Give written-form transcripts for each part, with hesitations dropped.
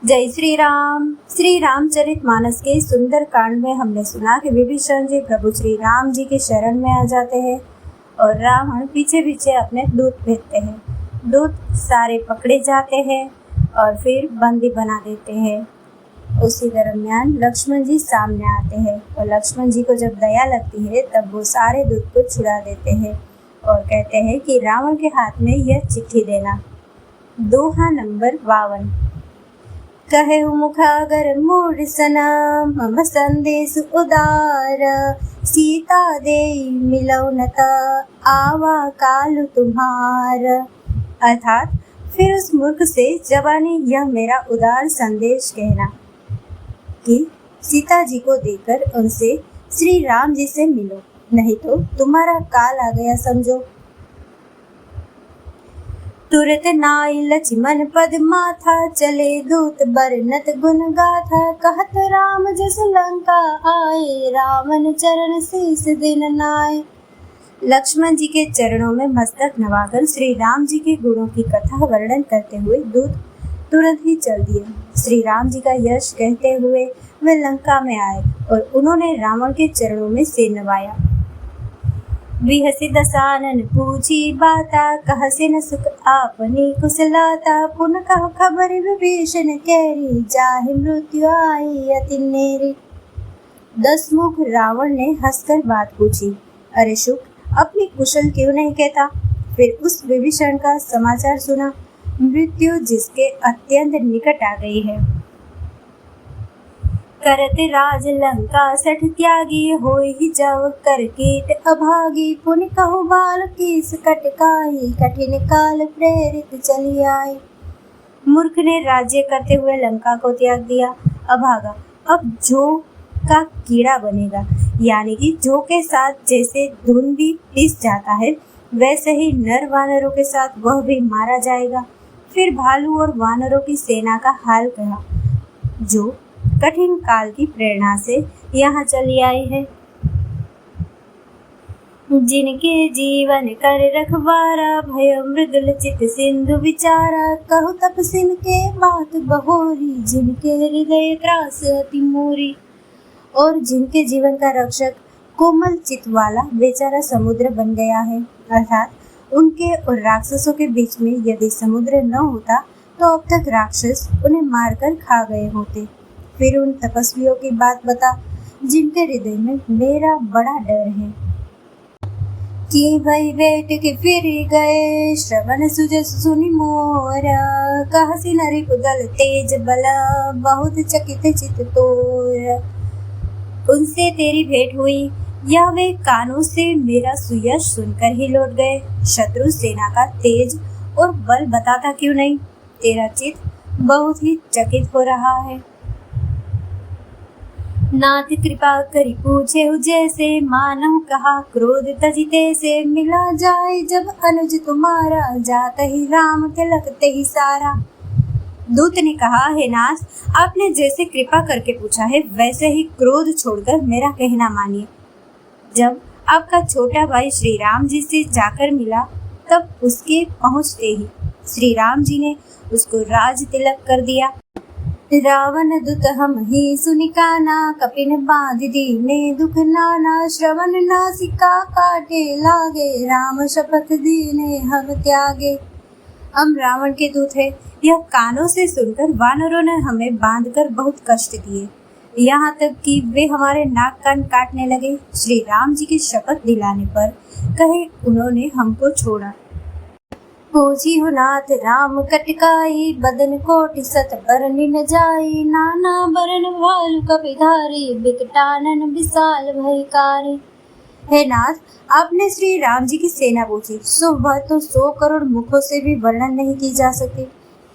जय श्री राम। श्री रामचरितमानस के सुंदर कांड में हमने सुना कि विभीषण जी प्रभु श्री राम जी के शरण में आ जाते हैं और रावण पीछे पीछे अपने दूत भेजते हैं। दूत सारे पकड़े जाते हैं और फिर बंदी बना देते हैं। उसी दरमियान लक्ष्मण जी सामने आते हैं और लक्ष्मण जी को जब दया लगती है तब वो सारे दूत को छुड़ा देते हैं और कहते हैं कि रावण के हाथ में यह चिट्ठी देना। दोहा नंबर 52। कहे मुखागर मूढ़ सना मम संदेश उदार, सीता दे मिलो नता आवा काल तुम्हार। अर्थात फिर उस मूर्ख से जबानी यह मेरा उदार संदेश कहना कि सीता जी को देकर उनसे श्री राम जी से मिलो, नहीं तो तुम्हारा काल आ गया समझो। तुरत नाई लक्ष्मण पद माथा, चले दूत बरनत गुण गाथा। कहत राम जस लंका आए, रावण चरण शीस दिन नाए। लक्ष्मण जी के चरणों में मस्तक नवाकर श्री राम जी के गुणों की कथा वर्णन करते हुए दूत तुरंत ही चल दिए। श्री राम जी का यश कहते हुए वे लंका में आए और उन्होंने रावण के चरणों में सिर नवाया। बिहसी दसानन पूछी बाता, कहसे न सुख आपनी कुशलाता। पुन कह खबर विभीषण कैरी, जाहि मृत्यु आई अति नेरी। दसमुख रावण ने हंसकर बात पूछी, अरे शुक, अपनी कुशल क्यों नहीं कहता। फिर उस विभीषण का समाचार सुना, मृत्यु जिसके अत्यंत निकट आ गई है। करते राज लंका सठ त्यागी, होई ही जाव कर कीट अभागी। पुन कहु बाल कीस कटकाई, कठिन काल प्रेरित चली आई। मूर्ख ने राज्य करते हुए लंका को त्याग दिया, अभागा अब जो का कीड़ा बनेगा। यानी कि जो के साथ जैसे धुन भी पिस जाता है वैसे ही नर वानरों के साथ वह भी मारा जाएगा। फिर भालू और वानरों की सेना का हाल कहा, जो कठिन काल की प्रेरणा से यहाँ चली आई है। जिनके जीवन कर रखवारा, भयो मृदुल चित सिंधु विचारा। कहु तपसिन के बात बहोरी, जिनके हृदय त्रास अति मोरी। और जिनके जीवन का रक्षक कोमल चित वाला बेचारा समुद्र बन गया है। अर्थात उनके और राक्षसों के बीच में यदि समुद्र न होता तो अब तक राक्षस उन्हें मारकर खा गए होते। फिर उन तपस्वियों की बात बता, जिनके हृदय में मेरा बड़ा डर है। कि भई बेट के फिर गए, श्रवण सुजस सुनि मोरा। कहसी नरि कुदल तेज बला, बहुत चकित चित तोर। उनसे तेरी भेंट हुई या वे कानों से मेरा सुयश सुनकर ही लौट गए। शत्रु सेना का तेज और बल बताता क्यों नहीं, तेरा चित्त बहुत ही चकित हो रहा है। नाथ कृपा करी पूछे जैसे, मानव कहा क्रोध तजिते से। मिला जाए जब अनुज तुम्हारा, जात ही राम तिलक ही सारा। दूत ने कहा, हे नाथ, आपने जैसे कृपा करके पूछा है वैसे ही क्रोध छोड़कर मेरा कहना मानिए। जब आपका छोटा भाई श्री राम जी से जाकर मिला तब उसके पहुँचते ही श्री राम जी ने उसको राज तिलक कर दिया। रावण दुत हम ही सुनिकाना, कपिन बांध दीने दुख नाना। श्रवण नासिका काटे लागे, राम शपथ दीने हम त्यागे। हम रावण के दूत है, यह कानों से सुनकर वानरों ने हमें बांधकर बहुत कष्ट दिए, यहाँ तक कि वे हमारे नाक कान काटने लगे। श्री राम जी की शपथ दिलाने पर कहे उन्होंने हमको छोड़ा। पूछी हो नाथ राम कटकाई, बदन कोटि सत बरनि न जाई। नाना बरन भालु कपिधारी, बिकटानन विशाल भयकारी। हे नाथ, आपने श्री राम जी की सेना पूछी, सो वह तो 100 करोड़ मुखों से भी वर्णन नहीं की जा सकती।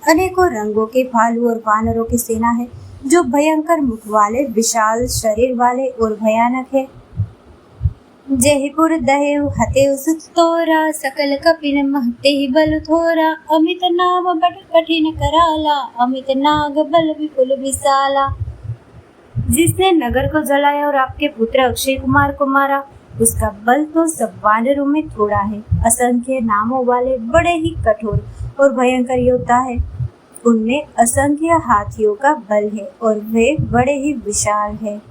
अनेकों रंगों के भालू और वानरों की सेना है, जो भयंकर मुख वाले, विशाल शरीर वाले और भयानक है। जयपुर दहेव हतेव सुत तोरा, सकल कपिन महते ही बल थोरा। अमित नाम बट कठिन कराला, अमित नाग बल विपुल विशाला। जिसने नगर को जलाया और आपके पुत्र अक्षय कुमार को मारा, उसका बल तो सब वानरों में थोड़ा है। असंख्य नामों वाले बड़े ही कठोर और भयंकर योद्धा है। उनमें असंख्य हाथियों का बल है और वे बड़े ही विशाल है।